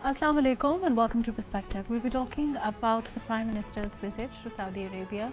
Assalamu alaikum and welcome to Perspective. We'll be talking about the Prime Minister's visit to Saudi Arabia,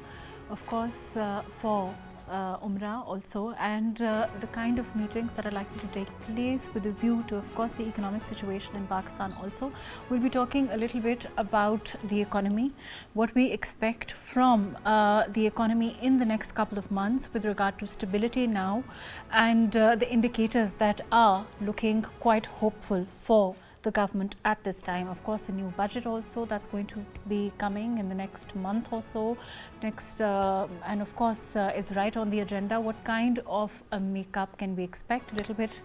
of course, for Umrah also, and the kind of meetings that are likely to take place with a view to, of course, the economic situation in Pakistan also. We'll be talking a little bit about the economy, what we expect from the economy in the next couple of months with regard to stability now, and the indicators that are looking quite hopeful for the government at this time. Of course, the new budget also that's going to be coming in the next month or so. And of course, is right on the agenda. What kind of a makeup can we expect? A little bit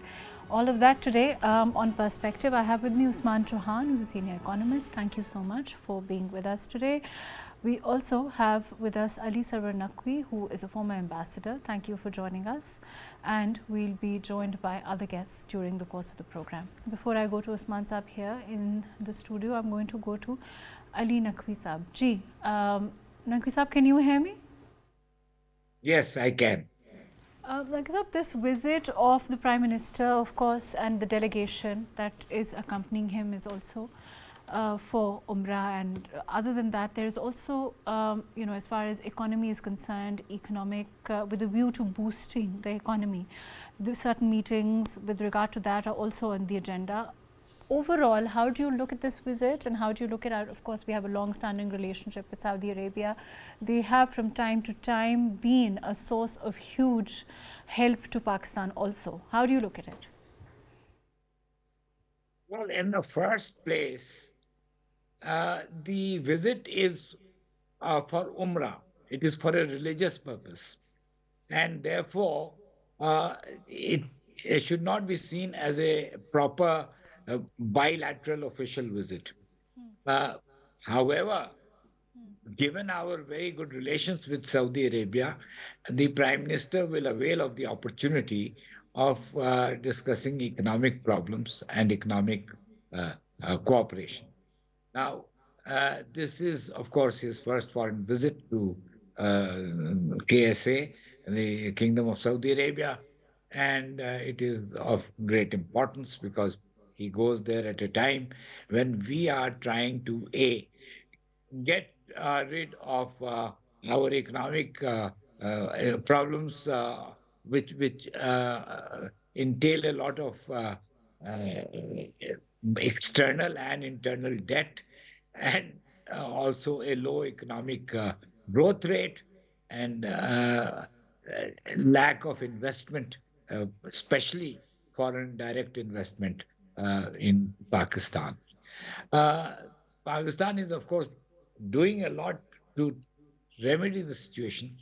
all of that today on Perspective. I have with me Usman Chohan, who's a senior economist. Thank you so much for being with us today. We also have with us Sarwar Naqvi, who is a former ambassador. Thank you for joining us. And we'll be joined by other guests during the course of the program. Before I go to Usman Saab here in the studio, I'm going to go to Ali Naqvi Saab. Ji, Naqvi Saab, can you hear me? Yes, I can. Naqvi Saab, this visit of the Prime Minister, of course, and the delegation that is accompanying him is also for Umrah, and other than that there is also as far as economy is concerned, economic with a view to boosting the economy, certain meetings with regard to that are also on the agenda. Overall, how do you look at this visit and how do you look at it? Of course, we have a long-standing relationship with Saudi Arabia. They have from time to time been a source of huge help to Pakistan also. How do you look at it? Well, in the first place, the visit is for Umrah. It is for a religious purpose. And therefore, it should not be seen as a proper bilateral official visit. However, given our very good relations with Saudi Arabia, the Prime Minister will avail of the opportunity of discussing economic problems and economic cooperation. Now, this is, of course, his first foreign visit to KSA, the Kingdom of Saudi Arabia, and it is of great importance because he goes there at a time when we are trying to get rid of our economic problems, which entail a lot of external and internal debt, and also a low economic growth rate and lack of investment, especially foreign direct investment in Pakistan. Pakistan is, of course, doing a lot to remedy the situation,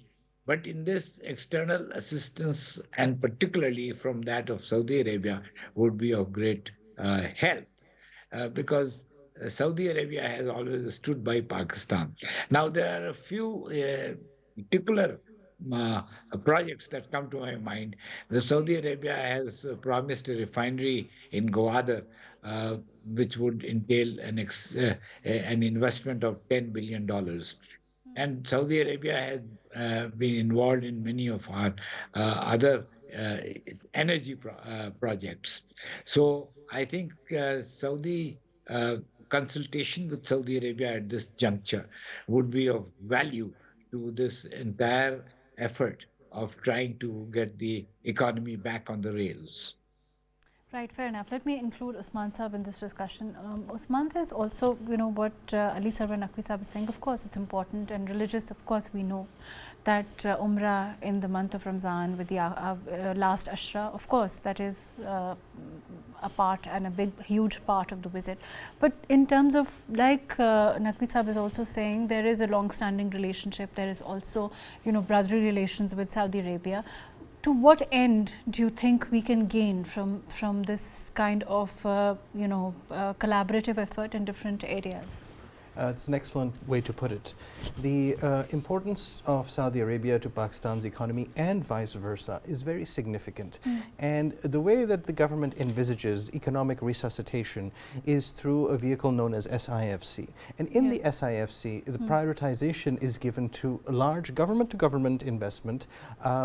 but in this, external assistance, and particularly from that of Saudi Arabia, would be of great help. Because Saudi Arabia has always stood by Pakistan. Now, there are a few particular projects that come to my mind. The Saudi Arabia has promised a refinery in Gwadar, which would entail an investment of $10 billion. And Saudi Arabia has been involved in many of our other energy projects. So I think Saudi consultation with Saudi Arabia at this juncture would be of value to this entire effort of trying to get the economy back on the rails. Right, fair enough. Let me include Usman Saab in this discussion. Usman is also, what Sarwar Naqvi Saab is saying. Of course, it's important and religious. Of course, we know that Umrah in the month of Ramzan with the last Ashra, of course, that is a part and a huge part of the visit. But in terms of, like Naqvi Saab is also saying, there is a long-standing relationship. There is also, brotherly relations with Saudi Arabia. To what end do you think we can gain from this kind of collaborative effort in different areas? It's an excellent way to put it. The importance of Saudi Arabia to Pakistan's economy and vice versa is very significant. And the way that the government envisages economic resuscitation is through a vehicle known as SIFC. And in the SIFC, the prioritization is given to large government-to-government investment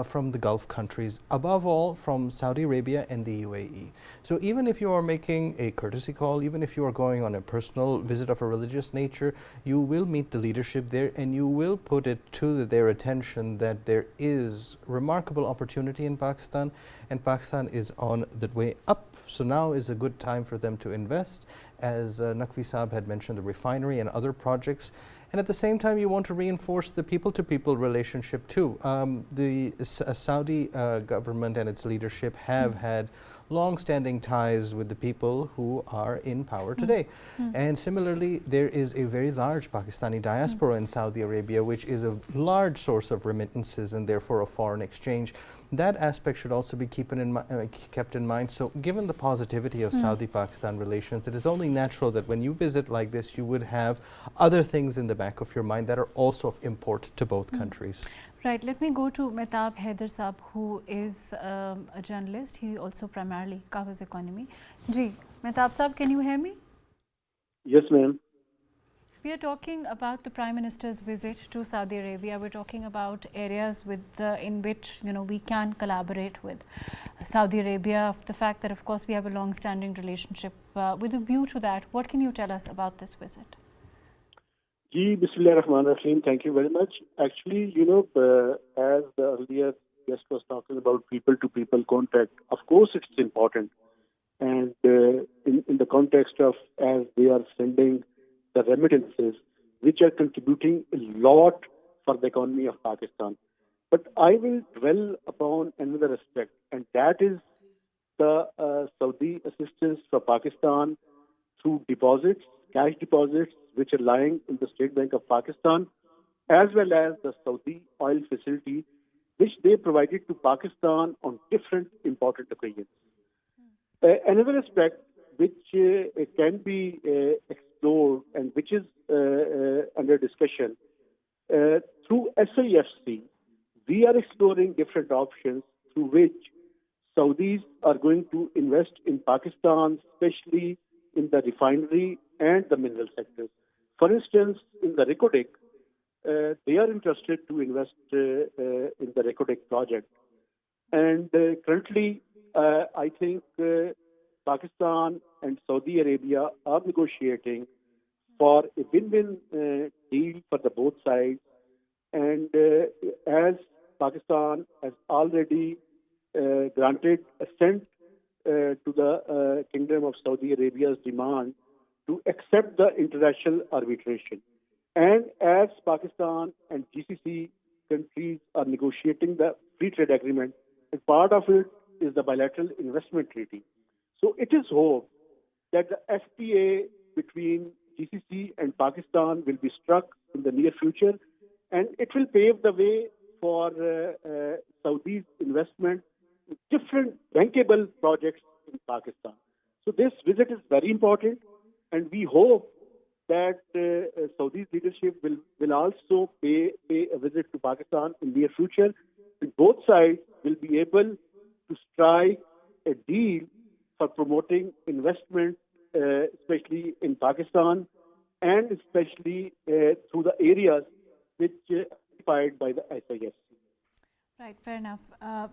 from the Gulf countries, above all from Saudi Arabia and the UAE. So even if you are making a courtesy call, even if you are going on a personal visit of a religious nature, you will meet the leadership there and you will put it to their attention that there is remarkable opportunity in Pakistan, and Pakistan is on the way up. So now is a good time for them to invest. As Naqvi Saab had mentioned, the refinery and other projects. And at the same time, you want to reinforce the people-to-people relationship too. The Saudi government and its leadership have had long-standing ties with the people who are in power today. And similarly, there is a very large Pakistani diaspora in Saudi Arabia, which is a large source of remittances and therefore of foreign exchange. That aspect should also be kept in mind. So given the positivity of Saudi-Pakistan relations, it is only natural that when you visit like this, you would have other things in the back of your mind that are also of import to both countries. Right. Let me go to Mehtab Haider Saab, who is a journalist. He also primarily covers economy. Ji, Mehtab Saab, can you hear me? Yes, ma'am. We are talking about the Prime Minister's visit to Saudi Arabia. We're talking about areas in which we can collaborate with Saudi Arabia. The fact that, of course, we have a long-standing relationship. With a view to that, what can you tell us about this visit? Ji, Bismillah Rahman Rahim. Thank you very much. Actually, as the earlier guest was talking about people-to-people contact, of course it's important. And in the context of as they are sending the remittances, which are contributing a lot for the economy of Pakistan. But I will dwell upon another aspect, and that is the Saudi assistance for Pakistan through deposits, cash deposits, which are lying in the State Bank of Pakistan, as well as the Saudi oil facility, which they provided to Pakistan on different important occasions. Another aspect which can be explored and which is under discussion, through SIFC, we are exploring different options through which Saudis are going to invest in Pakistan, especially in the refinery and the mineral sectors. For instance, in the Reko Diq, they are interested to invest in the Reko Diq project. And currently, I think Pakistan and Saudi Arabia are negotiating for a win-win deal for the both sides. And as Pakistan has already granted assent to the Kingdom of Saudi Arabia's demand to accept the international arbitration. And as Pakistan and GCC countries are negotiating the free trade agreement, and part of it is the bilateral investment treaty. So it is hoped that the FTA between GCC and Pakistan will be struck in the near future, and it will pave the way for Saudi's investment in different bankable projects in Pakistan. So this visit is very important, and we hope that Saudi's leadership will also pay a visit to Pakistan in the near future, and both sides will be able to strike a deal for promoting investment, especially in Pakistan, and especially through the areas which are occupied by the SIFC. Right, fair enough. I'm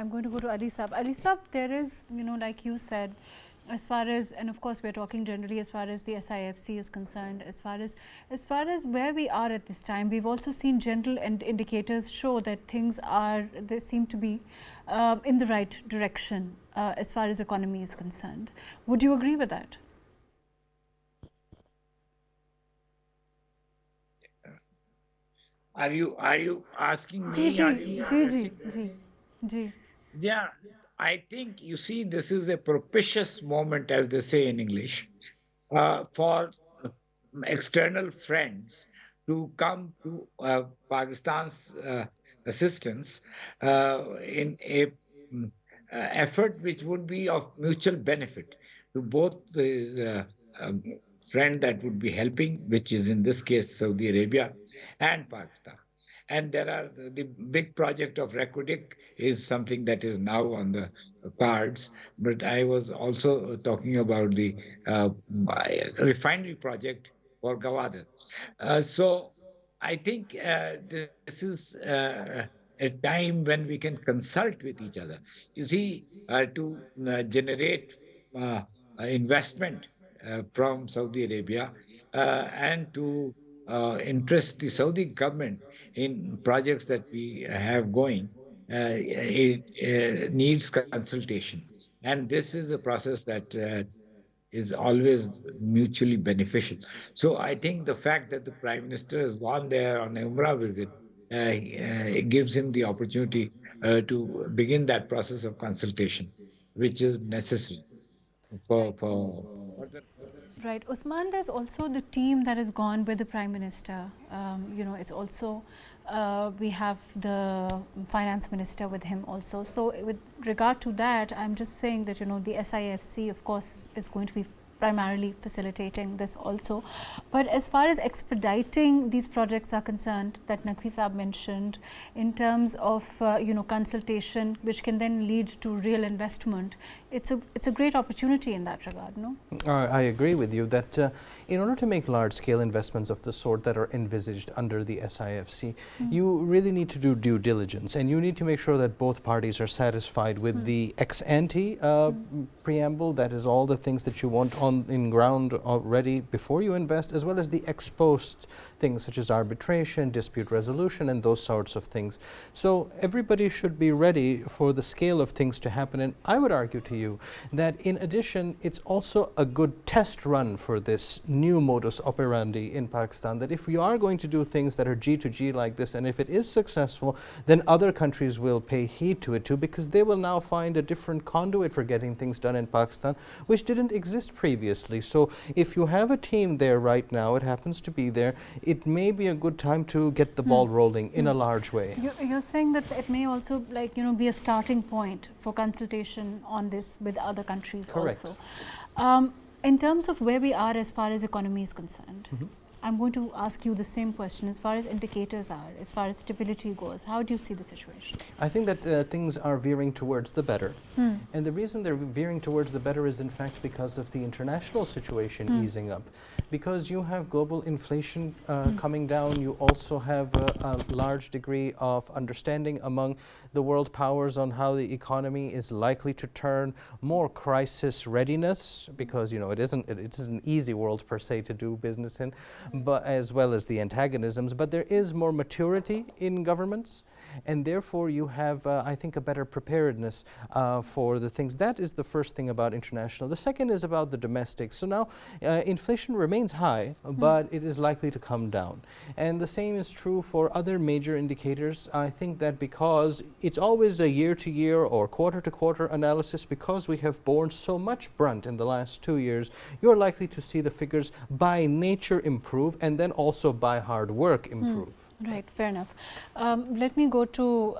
going to go to Ali Saab. Ali Saab, there is, like you said, as far as, and of course we're talking generally as far as the SIFC is concerned, as far as where we are at this time, we've also seen general indicators show that they seem to be in the right direction as far as economy is concerned. Would you agree with that? Are you asking me? Yeah, I think, you see, this is a propitious moment, as they say in English, for external friends to come to Pakistan's assistance in a effort which would be of mutual benefit to both the friend that would be helping, which is in this case Saudi Arabia and Pakistan. And there are the big project of Rakodik is something that is now on the cards. But I was also talking about the uh, refinery project for Gwadar. So I think this is a time when we can consult with each other. You see, to generate uh, investment from Saudi Arabia and to interest the Saudi government in projects that we have going, it needs consultation. And this is a process that is always mutually beneficial. So I think the fact that the Prime Minister has gone there on a Umrah visit gives him the opportunity to begin that process of consultation, which is necessary for further. Right. Usman, there's also the team that has gone with the Prime Minister. It's also, we have the Finance Minister with him also. So with regard to that, I'm just saying that, the SIFC, of course, is going to be primarily facilitating this also. But as far as expediting these projects are concerned, that Naqvi Saab mentioned, in terms of consultation, which can then lead to real investment, it's a great opportunity in that regard, no? I agree with you that in order to make large-scale investments of the sort that are envisaged under the SIFC, you really need to do due diligence, and you need to make sure that both parties are satisfied with the ex-ante preamble, that is all the things that you want in ground already before you invest, as well as the ex-post things such as arbitration, dispute resolution, and those sorts of things. So everybody should be ready for the scale of things to happen. And I would argue to you that in addition, it's also a good test run for this new modus operandi in Pakistan, that if we are going to do things that are G to G like this, and if it is successful, then other countries will pay heed to it too, because they will now find a different conduit for getting things done in Pakistan, which didn't exist previously. So if you have a team there right now, it happens to be there, it may be a good time to get the ball rolling in a large way. You're saying that it may also be a starting point for consultation on this with other countries. Correct. Also. In terms of where we are as far as economy is concerned, I'm going to ask you the same question as far as indicators are, as far as stability goes. How do you see the situation? I think that things are veering towards the better. And the reason they're veering towards the better is in fact because of the international situation easing up. Because you have global inflation coming down, you also have a large degree of understanding among the world powers on how the economy is likely to turn, more crisis readiness, because it isn't an easy world per se to do business in, but as well as the antagonisms, but there is more maturity in governments, and therefore you have, I think, a better preparedness for the things. That is the first thing about international. The second is about the domestic. So now inflation remains high, but it is likely to come down. And the same is true for other major indicators. I think that because it's always a year-to-year or quarter-to-quarter analysis, because we have borne so much brunt in the last 2 years, you're likely to see the figures by nature improve, and then also by hard work improve. Right, fair enough. Let me go to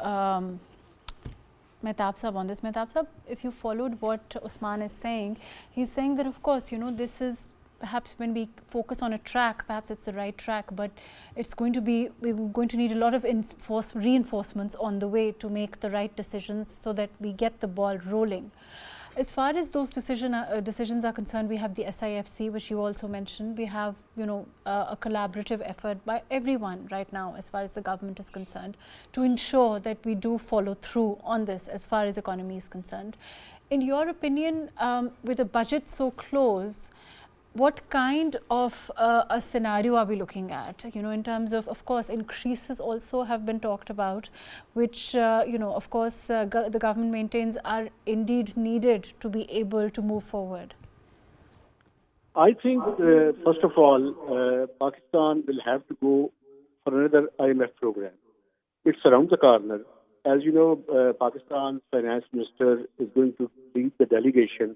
Mehtab Sahab on this. Mehtab Sahab, if you followed what Usman is saying, he's saying that of course, this is perhaps when we focus on a track, perhaps it's the right track, but it's going to be, we're going to need a lot of reinforcements on the way to make the right decisions so that we get the ball rolling. As far as those decisions are concerned, we have the SIFC, which you also mentioned. We have, a collaborative effort by everyone right now, as far as the government is concerned, to ensure that we do follow through on this as far as economy is concerned. In your opinion, with a budget so close, what kind of a scenario are we looking at? In terms of course, increases also have been talked about, which, of course, the government maintains are indeed needed to be able to move forward. I think, first of all, Pakistan will have to go for another IMF program. It's around the corner. As you know, Pakistan's finance minister is going to lead the delegation,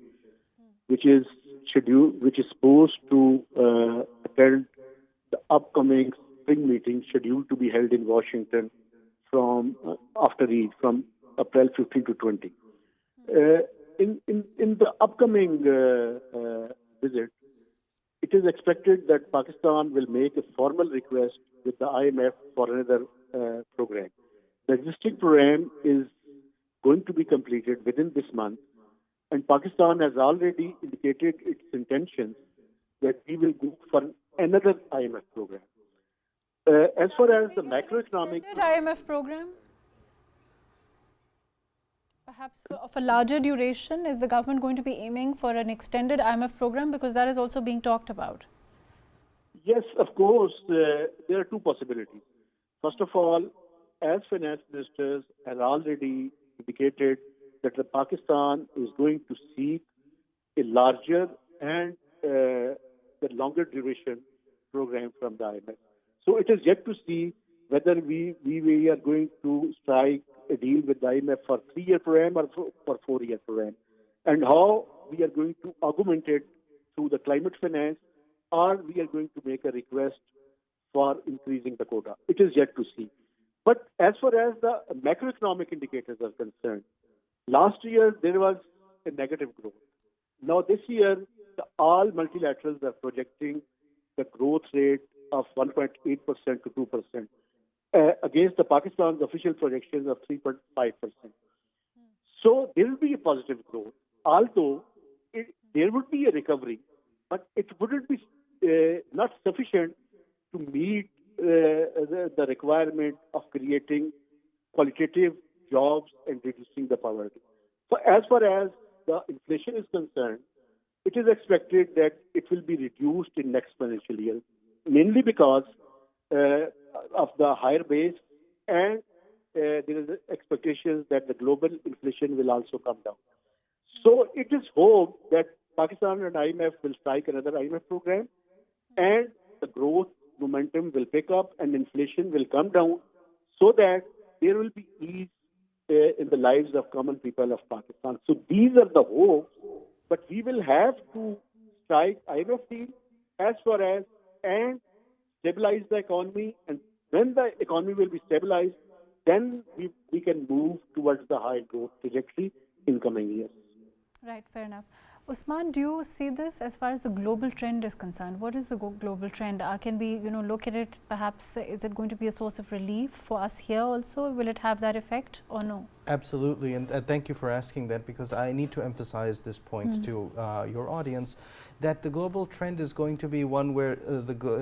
which is supposed to attend the upcoming spring meeting scheduled to be held in Washington from after Eid, from April 15 to 20. In the upcoming visit, it it is expected that Pakistan will make a formal request with the IMF for another program. The existing program is going to be completed within this month, and Pakistan has already indicated its intentions that we will go for another IMF program. As far as the macroeconomic IMF program, perhaps of a larger duration, is the government going to be aiming for an extended IMF program, because that is also being talked about? Yes, of course, there are two possibilities. First of all, as finance ministers have already indicated that the Pakistan is going to seek a larger and the longer duration program from the IMF. So it is yet to see whether we are going to strike a deal with the IMF for 3-year program or for 4-year program, and how we are going to augment it through the climate finance, or we are going to make a request for increasing the quota. It is yet to see. But as far as the macroeconomic indicators are concerned, last year there was a negative growth. Now this year, all multilaterals are projecting the growth rate of 1.8% to 2%, against the Pakistan's official projections of 3.5%. So there will be a positive growth, although there would be a recovery, but it wouldn't be not sufficient to meet the requirement of creating qualitative jobs and reducing the poverty. So as far as the inflation is concerned, it is expected that it will be reduced in next financial year, mainly because of the higher base, and there is expectations that the global inflation will also come down. So it is hoped that Pakistan and IMF will strike another IMF program, and the growth momentum will pick up and inflation will come down, so that there will be ease in the lives of common people of Pakistan. So these are the hopes, but we will have to strike IMF deal as far as and stabilize the economy, and when the economy will be stabilized, then we can move towards the high growth trajectory in coming years. Right, fair enough. Usman, do you see this as far as the global trend is concerned? What is the global trend? Can we, look at it? Perhaps is it going to be a source of relief for us here also? Will it have that effect or no? Absolutely, and thank you for asking that, because I need to emphasize this point to your audience, that the global trend is going to be one where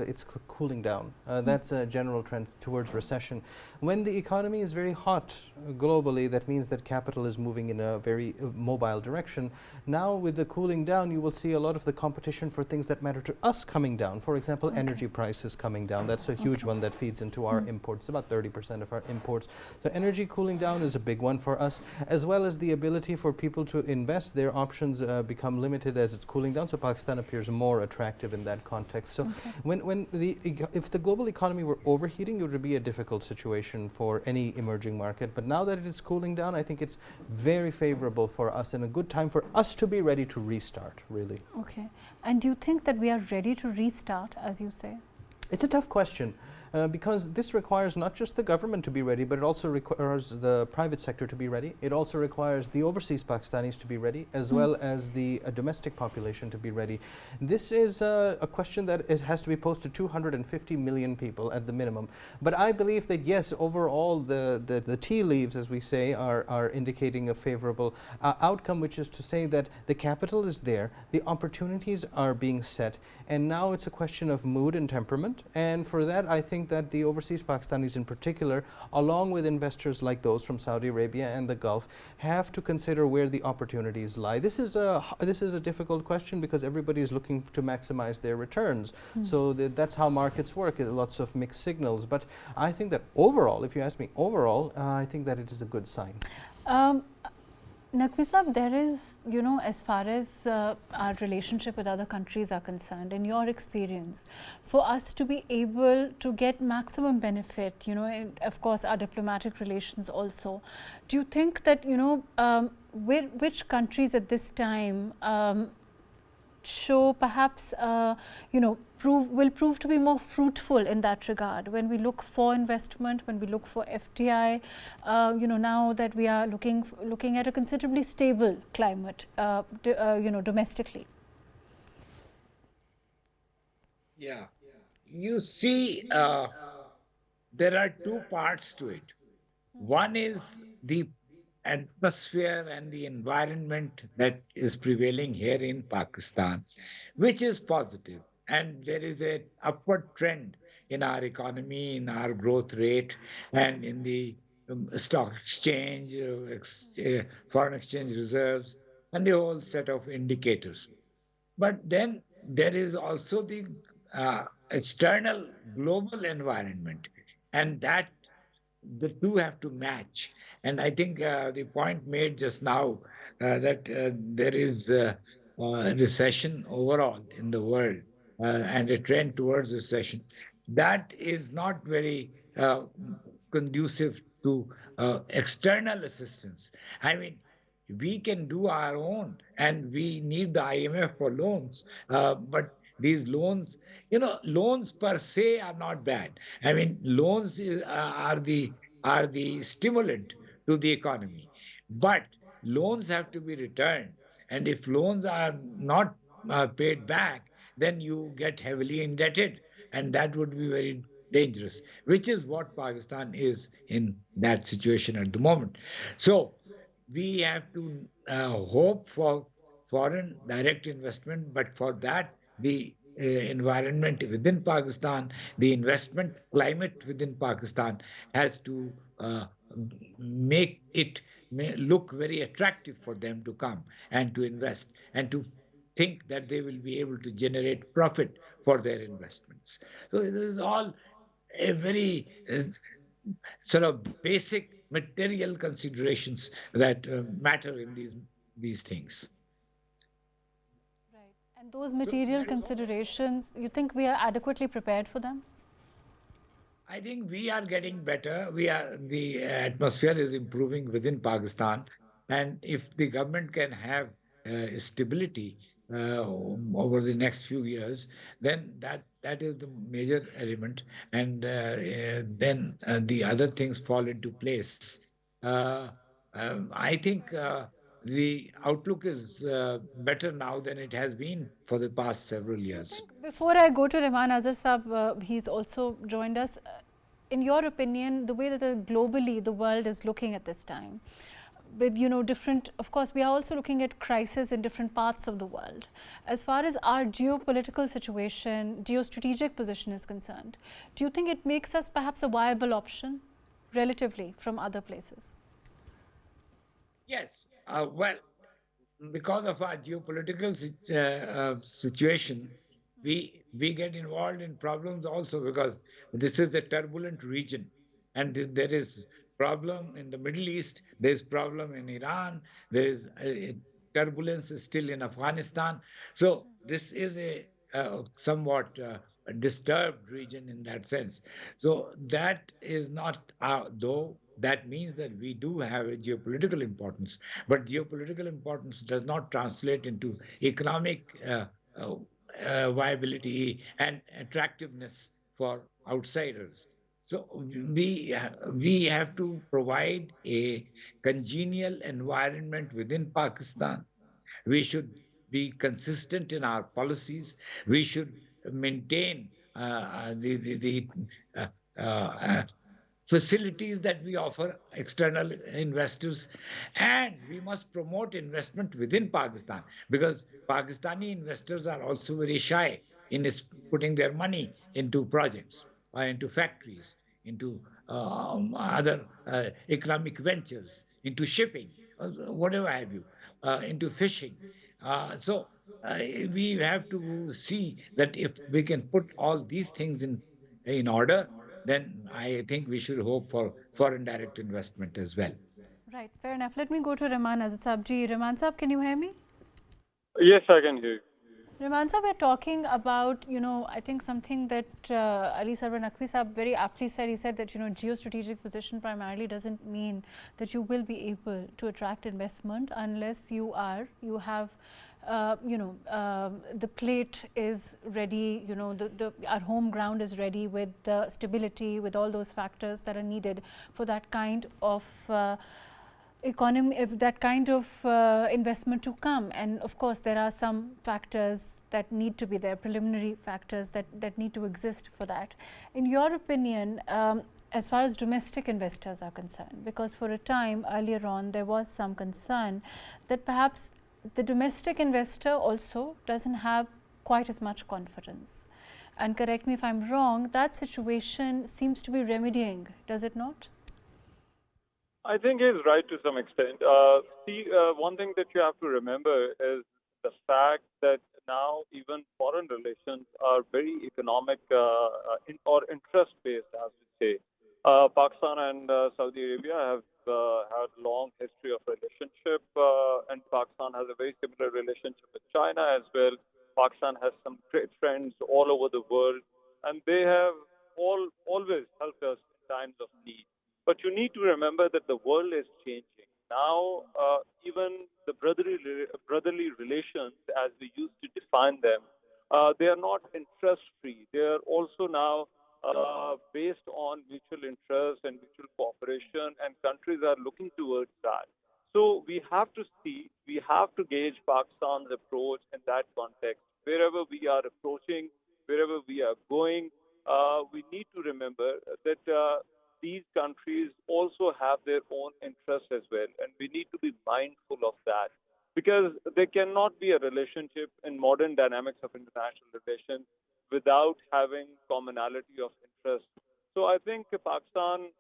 it's cooling down. That's a general trend towards recession. When the economy is very hot globally, that means that capital is moving in a very mobile direction. Now with the cooling down, you will see a lot of the competition for things that matter to us coming down. For example, energy prices coming down. That's a huge one that feeds into our imports, about 30% of our imports. So energy cooling down is a big one for us, as well as the ability for people to invest. Their options become limited as it's cooling down, so Pakistan appears more attractive in that context. So if the global economy were overheating, it would be a difficult situation for any emerging market. But now that it is cooling down, I think it's very favorable for us and a good time for us to be ready to restart, really. Okay. And do you think that we are ready to restart, as you say? It's a tough question. Because this requires not just the government to be ready, but it also requires the private sector to be ready. It also requires the overseas Pakistanis to be ready, as well as the domestic population to be ready. This is a question that has to be posed to 250 million people at the minimum. But I believe that yes, overall the tea leaves, as we say, are indicating a favorable outcome, which is to say that the capital is there, the opportunities are being set, and now it's a question of mood and temperament. And for that, I think that the overseas Pakistanis in particular, along with investors like those from Saudi Arabia and the Gulf, have to consider where the opportunities lie. This is a difficult question because everybody is looking to maximize their returns. So that's how markets work, lots of mixed signals. But I think that overall, if you ask me overall, I think that it is a good sign. Naqvi Sahab, there is, as far as our relationship with other countries are concerned, in your experience, for us to be able to get maximum benefit, and of course our diplomatic relations also, do you think that, which countries at this time show perhaps, will prove to be more fruitful in that regard when we look for investment, when we look for FDI, now that we are looking at a considerably stable climate, domestically? Yeah. You see, there are two parts to it. One is the atmosphere and the environment that is prevailing here in Pakistan, which is positive. And there is a upward trend in our economy, in our growth rate, and in the stock exchange, foreign exchange reserves, and the whole set of indicators. But then there is also the external global environment, and that the two have to match. And I think the point made just now that there is a recession overall in the world and a trend towards recession, that is not very conducive to external assistance. I mean, we can do our own and we need the IMF for loans. But these loans, loans per se are not bad. I mean, loans are the stimulant to the economy. But loans have to be returned. And if loans are not paid back, then you get heavily indebted. And that would be very dangerous, which is what Pakistan is in that situation at the moment. So we have to hope for foreign direct investment, but for that, the environment within Pakistan, the investment climate within Pakistan has to make it look very attractive for them to come and to invest and to think that they will be able to generate profit for their investments. So this is all a very sort of basic material considerations that matter in these things. Right. And those So material that is all. considerations, you think we are adequately prepared for them? I think we are getting better. The atmosphere is improving within Pakistan, and if the government can have stability over the next few years, then that is the major element, and then the other things fall into place. Uh, I think the outlook is better now than it has been for the past several Do you years. think, before I go to Rahman Azhar Sahab, he's also joined us, in your opinion, the way that globally the world is looking at this time, with different, of course we are also looking at crisis in different parts of the world. As far as our geopolitical situation, geostrategic position is concerned, do you think it makes us perhaps a viable option relatively from other places? Yes. Well, because of our geopolitical situation, we get involved in problems also because this is a turbulent region, and there is problem in the Middle East, there is problem in Iran, there is turbulence still in Afghanistan. So this is a somewhat disturbed region in that sense. So that is not, though that means that we do have a geopolitical importance, but geopolitical importance does not translate into economic uh, viability and attractiveness for outsiders. So we have to provide a congenial environment within Pakistan. We should be consistent in our policies. We should maintain the uh, uh, facilities that we offer external investors, and we must promote investment within Pakistan because Pakistani investors are also very shy in putting their money into projects or into factories, into other economic ventures, into shipping, whatever have you, into fishing. So we have to see that if we can put all these things in order, then I think we should hope for foreign direct investment as well. Right, fair enough. Let me go to Rahman Azhar Sahab ji. Rahman Sahab, can you hear me? Yes, I can hear you. Rahman Sahab, we're talking about, I think something that Ali Sarwar Naqvi Sahab very aptly said. He said that, geostrategic position primarily doesn't mean that you will be able to attract investment unless you have, the plate is ready, our home ground is ready with the stability, with all those factors that are needed for that kind of economy, if that kind of investment to come. And of course there are some factors that need to be there, preliminary factors that need to exist for that. In your opinion, as far as domestic investors are concerned, because for a time earlier on there was some concern that perhaps the domestic investor also doesn't have quite as much confidence. And correct me if I'm wrong, that situation seems to be remedying, does it not? I think he's right to some extent. One thing that you have to remember is the fact that now even foreign relations are very economic or interest-based, as we say. Pakistan and Saudi Arabia have had long history of relationship, and Pakistan has a very similar relationship with China as well. Pakistan has some great friends all over the world, and they have always helped us in times of need. But you need to remember that the world is changing. Now, even the brotherly relations, as we used to define them, they are not interest-free. They are also now based on mutual interest and mutual cooperation, and countries are looking towards that. So we have to gauge Pakistan's approach in that context. Wherever we are approaching, wherever we are going, we need to remember that these countries also have their own interests as well, and we need to be mindful of that, because there cannot be a relationship in modern dynamics of international relations without having commonality of interest. So I think Pakistan's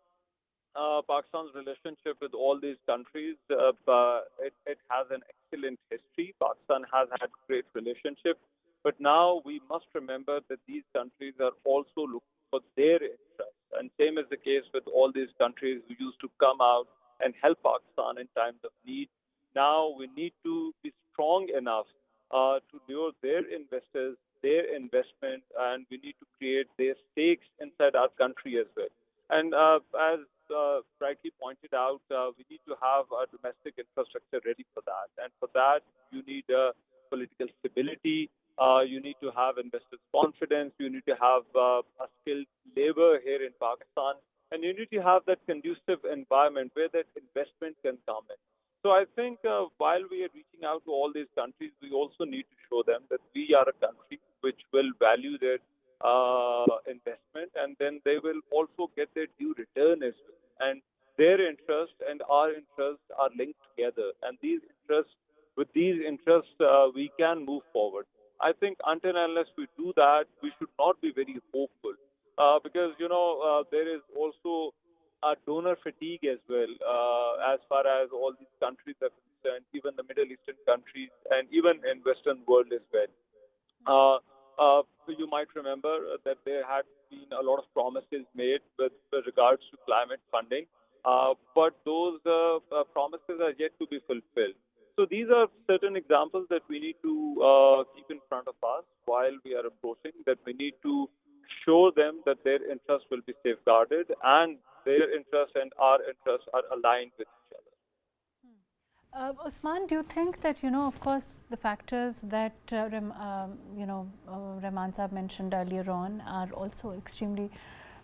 relationship with all these countries, it has an excellent history. Pakistan has had great relationships, but now we must remember that these countries are also looking for their interests. And same is the case with all these countries who used to come out and help Pakistan in times of need. Now we need to be strong enough to lure their investors, their investment, and we need to create their stakes inside our country as well. And as rightly pointed out, we need to have a domestic infrastructure ready for that. And for that, you need political stability. You need to have investors' confidence. You need to have a skilled labor here in Pakistan. And you need to have that conducive environment where that investment can come in. So I think while we are reaching out to all these countries, we also need to show them that we are a country which will value their investment, and then they will also get their due return as well. And their interest and our interests are linked together. And with these interests, we can move forward. I think until and unless we do that, we should not be very hopeful, because there is also a donor fatigue as well, as far as all these countries are concerned, even the Middle Eastern countries and even in Western world as well. You might remember that there had been a lot of promises made with regards to climate funding, but those promises are yet to be fulfilled. So these are certain examples that we need to keep in front of us while we are approaching, that we need to show them that their interests will be safeguarded and their interests and our interests are aligned with each other. Usman, do you think that, of course, the factors that Rahman Saab mentioned earlier on are also extremely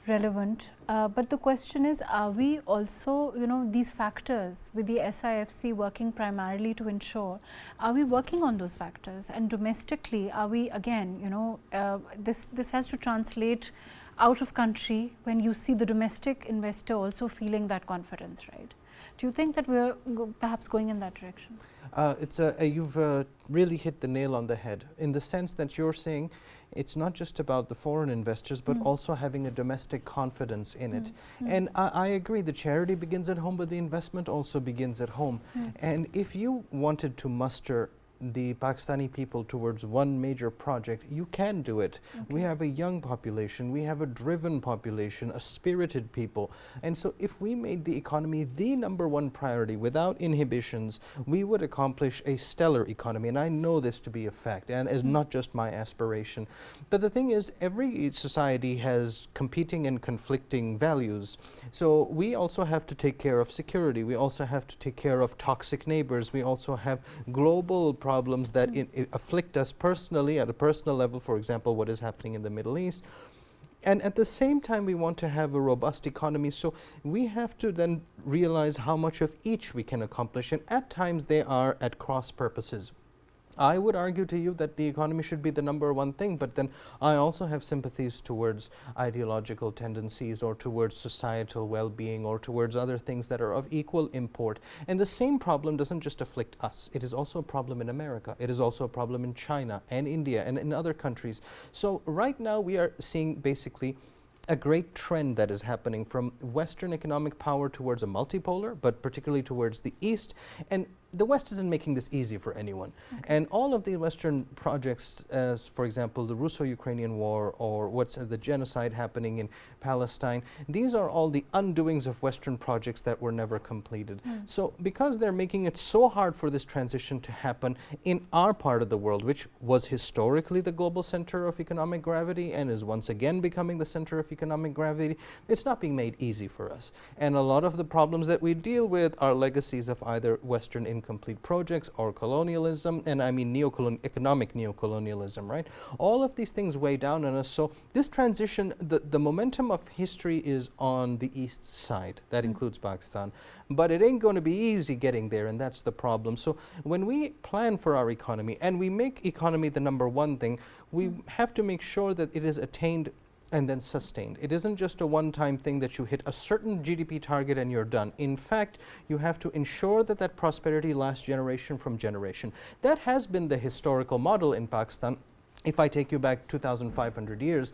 relevant, but the question is, are we also, these factors with the SIFC working primarily to ensure, are we working on those factors? And domestically, are we, again, this has to translate out of country when you see the domestic investor also feeling that confidence, right? Do you think that we're perhaps going in that direction? You've really hit the nail on the head, in the sense that you're saying it's not just about the foreign investors, but also having a domestic confidence in it. And I agree, the charity begins at home, but the investment also begins at home. And if you wanted to muster the Pakistani people towards one major project, you can do it. We have a young population, we have a driven population, a spirited people. And so if we made the economy the #1 priority without inhibitions, we would accomplish a stellar economy. And I know this to be a fact, and is not just my aspiration. But the thing is, every society has competing and conflicting values. So we also have to take care of security. We also have to take care of toxic neighbors. We also have global problems that afflict us personally, at a personal level, for example, what is happening in the Middle East. And at the same time, we want to have a robust economy, so we have to then realize how much of each we can accomplish, and at times they are at cross purposes. I would argue to you that the economy should be the number one thing, but then I also have sympathies towards ideological tendencies or towards societal well-being or towards other things that are of equal import. And the same problem doesn't just afflict us. It is also a problem in America. It is also a problem in China and India and in other countries. So right now we are seeing basically a great trend that is happening from Western economic power towards a multipolar, but particularly towards the East. And the West isn't making this easy for anyone. Okay. And all of the Western projects, as for example, the Russo-Ukrainian war or what's the genocide happening in Palestine, these are all the undoings of Western projects that were never completed. So because they're making it so hard for this transition to happen in our part of the world, which was historically the global center of economic gravity and is once again becoming the center of economic gravity, it's not being made easy for us. And a lot of the problems that we deal with are legacies of either Western incomplete projects or colonialism, and I mean economic neocolonialism, right? All of these things weigh down on us. So this transition, the momentum of history is on the East side. That includes Pakistan. But it ain't going to be easy getting there, and that's the problem. So when we plan for our economy and we make economy the number one thing, we have to make sure that it is attained and then sustained. It isn't just a one-time thing that you hit a certain GDP target and you're done. In fact, you have to ensure that that prosperity lasts generation from generation. That has been the historical model in Pakistan. If I take you back 2,500 years,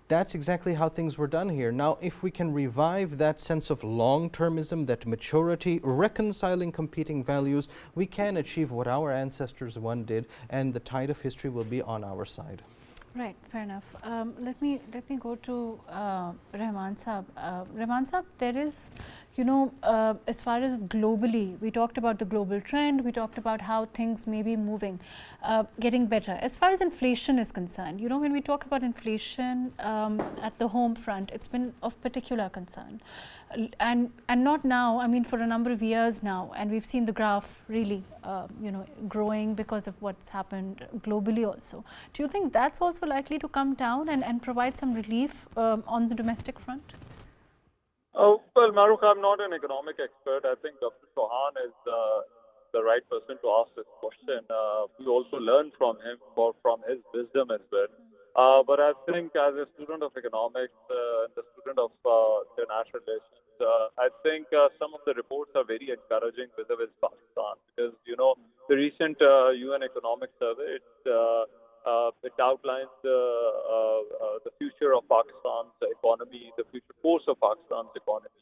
that's exactly how things were done here. Now, if we can revive that sense of long-termism, that maturity, reconciling competing values, we can achieve what our ancestors once did, and the tide of history will be on our side. Right, fair enough. Let me go to Rahman Saab. Rahman Saab, there is, as far as globally, we talked about the global trend, we talked about how things may be moving, getting better. As far as inflation is concerned, when we talk about inflation at the home front, it's been of particular concern. And not now, I mean for a number of years now, and we've seen the graph really growing because of what's happened globally also. Do you think that's also likely to come down and provide some relief on the domestic front? Well, Mahrukh, I'm not an economic expert. I think Dr. Chohan is the right person to ask this question. We also learn from him from his wisdom as well. But I think as a student of economics and a student of international relations, I think some of the reports are very encouraging vis-a-vis Pakistan because, the recent UN Economic Survey, it outlines the future of Pakistan's economy, the future course of Pakistan's economy.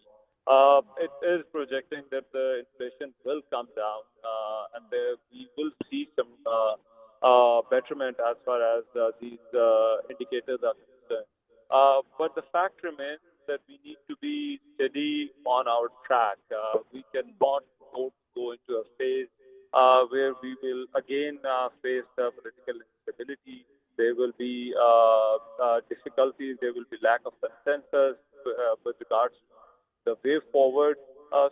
It is projecting that the inflation will come down and we will see some betterment as far as these indicators are concerned. But the fact remains that we need to be steady on our track. We cannot go into a phase where we will again face political instability. There will be difficulties. There will be lack of consensus with regards to the way forward.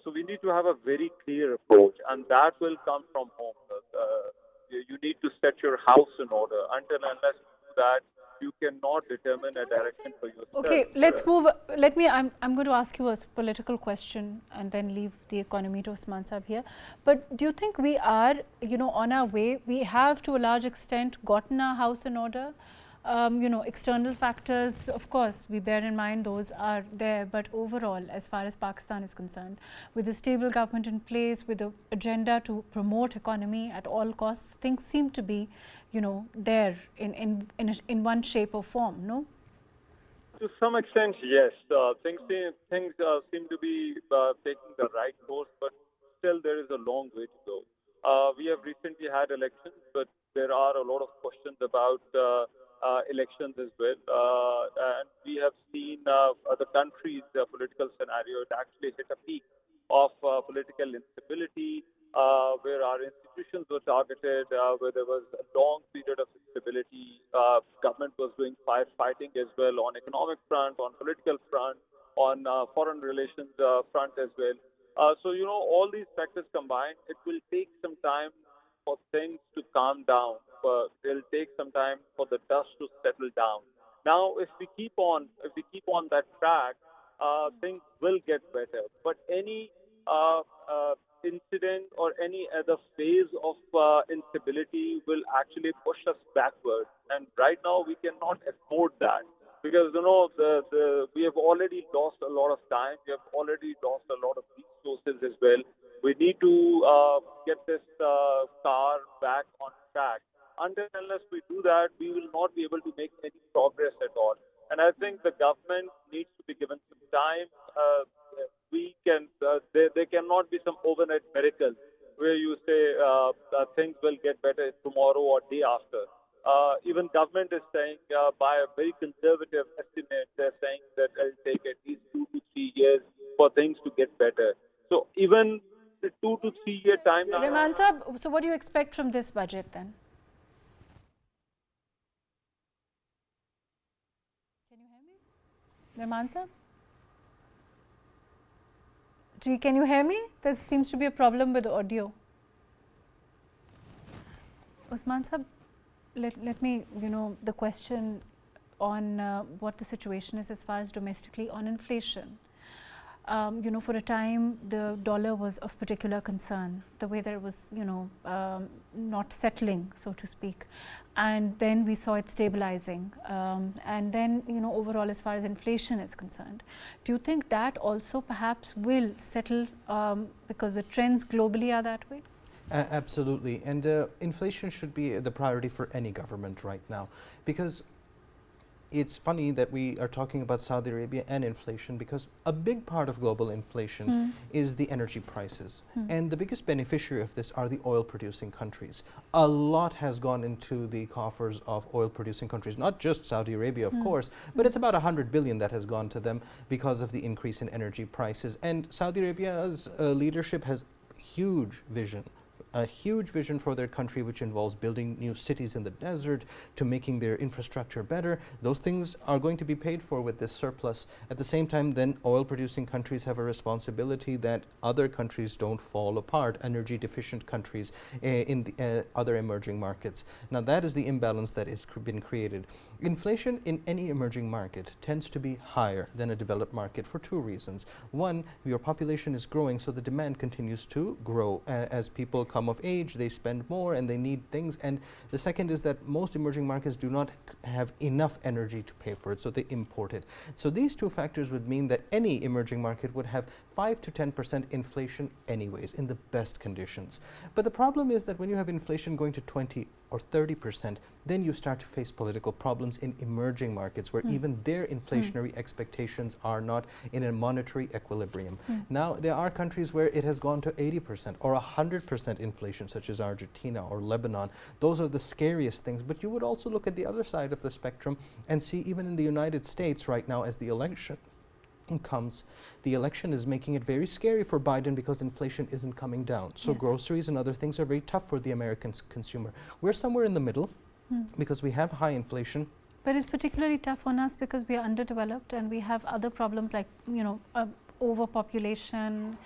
So we need to have a very clear approach, and that will come from home. You need to set your house in order. Until and unless you do that, you cannot determine a direction for yourself. Okay, let's move. I'm going to ask you a political question and then leave the economy to Usman Saab here. But do you think we are, on our way? We have to a large extent gotten our house in order. External factors, of course, we bear in mind those are there, but overall, as far as Pakistan is concerned, with a stable government in place, with an agenda to promote economy at all costs, things seem to be, there in one shape or form, no? To some extent, yes. Things seem to be taking the right course, but still there is a long way to go. We have recently had elections, but there are a lot of questions about elections as well. And we have seen the country's political scenario. It actually hit a peak of political instability, where our institutions were targeted, where there was a long period of instability. Government was doing firefighting as well on economic front, on political front, on foreign relations front as well. So, all these factors combined, it will take some time for things to calm down. It'll take some time for the dust to settle down. Now, if we keep on that track, things will get better. But any incident or any other phase of instability will actually push us backward. And right now we cannot afford that because we have already lost a lot of time. We have already lost a lot of resources as well. We need to get this car back on track. Until unless we do that, we will not be able to make any progress at all. And I think the government needs to be given some time. There cannot be some overnight miracle where you say things will get better tomorrow or day after. Even government is saying, by a very conservative estimate, they're saying that it'll take at least 2 to 3 years for things to get better. So even the 2 to 3 year timeline. Rahman Sahab, so what do you expect from this budget then? Can you hear me? Rahman Sahab? Can you hear me? There seems to be a problem with the audio. Usman Sahab, let me, the question on what the situation is as far as domestically on inflation. For a time, the dollar was of particular concern, the way that it was, not settling, so to speak. And then we saw it stabilizing. And then, overall, as far as inflation is concerned, do you think that also perhaps will settle because the trends globally are that way? Absolutely. And inflation should be the priority for any government right now, because it's funny that we are talking about Saudi Arabia and inflation, because a big part of global inflation is the energy prices. And the biggest beneficiary of this are the oil producing countries. A lot has gone into the coffers of oil producing countries, not just Saudi Arabia, of course, but it's about 100 billion that has gone to them because of the increase in energy prices. And Saudi Arabia's leadership has huge vision. A huge vision for their country, which involves building new cities in the desert, to making their infrastructure better. Those things are going to be paid for with this surplus. At the same time, then oil producing countries have a responsibility that other countries don't fall apart, energy deficient countries in the other emerging markets. Now that is the imbalance that has been created. Inflation in any emerging market tends to be higher than a developed market for two reasons. One, your population is growing, so the demand continues to grow. As people come of age, they spend more and they need things. And the second is that most emerging markets do not have enough energy to pay for it, so they import it. So these two factors would mean that any emerging market would have 5 to 10% inflation anyways, in the best conditions. But the problem is that when you have inflation going to 20 or 30%, then you start to face political problems in emerging markets where even their inflationary expectations are not in a monetary equilibrium. Now, there are countries where it has gone to 80% or 100% inflation, such as Argentina or Lebanon. Those are the scariest things. But you would also look at the other side of the spectrum and see, even in the United States right now, as the election comes, the election is making it very scary for Biden because inflation isn't coming down. So groceries and other things are very tough for the American consumer. We're somewhere in the middle because we have high inflation. But it's particularly tough on us because we are underdeveloped and we have other problems like, overpopulation,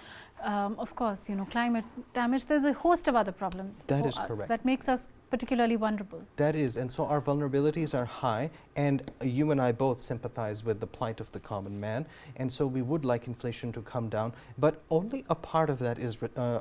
of course, climate damage. There's a host of other problems That for is us correct. that makes us particularly vulnerable. That is, and so our vulnerabilities are high, and you and I both sympathize with the plight of the common man, and so we would like inflation to come down, but only a part of that is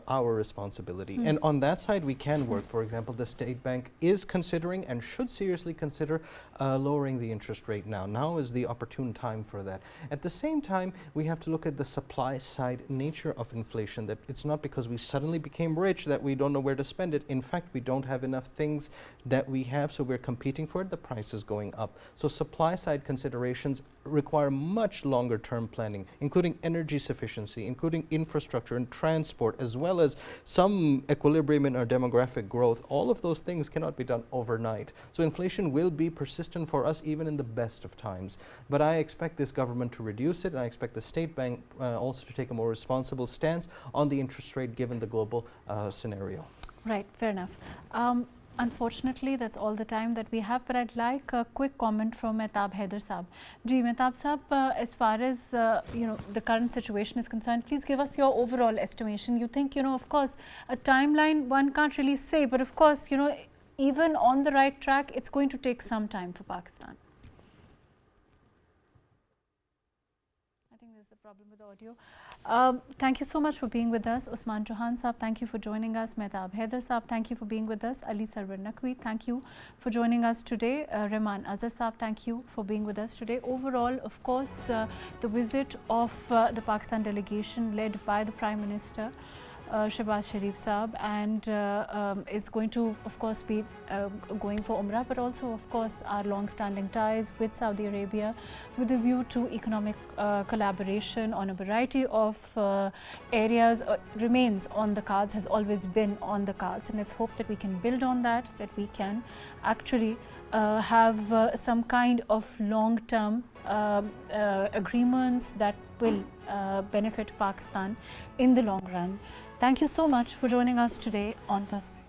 our responsibility. And on that side we can work. For example, the state bank is considering and should seriously consider lowering the interest rate now. Now is the opportune time for that. At the same time, we have to look at the supply side nature of inflation, that it's not because we suddenly became rich that we don't know where to spend it. In fact, we don't have enough things that we have, so we're competing for it, the price is going up. So supply side considerations require much longer term planning, including energy sufficiency, including infrastructure and transport, as well as some equilibrium in our demographic growth. All of those things cannot be done overnight. So inflation will be persistent for us even in the best of times. But I expect this government to reduce it, and I expect the state bank also to take a more responsible stance on the interest rate given the global scenario. Right, fair enough. Unfortunately, that's all the time that we have, but I'd like a quick comment from Mehtab Haider Saab. Ji, Mehtab Saab, as far as the current situation is concerned, please give us your overall estimation. You think, of course, a timeline one can't really say, but of course, even on the right track, it's going to take some time for Pakistan. I think there's a problem with the audio. Thank you so much for being with us. Usman Chohan Saab, thank you for joining us. Mehtab Haider Saab, thank you for being with us. Ali Sarwar Naqvi, thank you for joining us today. Rahman Azhar Saab, thank you for being with us today. Overall, of course, the visit of the Pakistan delegation led by the Prime Minister Shehbaz Sharif Saab, and is going to, of course, be going for Umrah, but also, of course, our long-standing ties with Saudi Arabia with a view to economic collaboration on a variety of areas remains on the cards, has always been on the cards, and let's hope that we can build on that, that we can actually have some kind of long-term agreements that will benefit Pakistan in the long run. Thank you so much for joining us today on Perspective.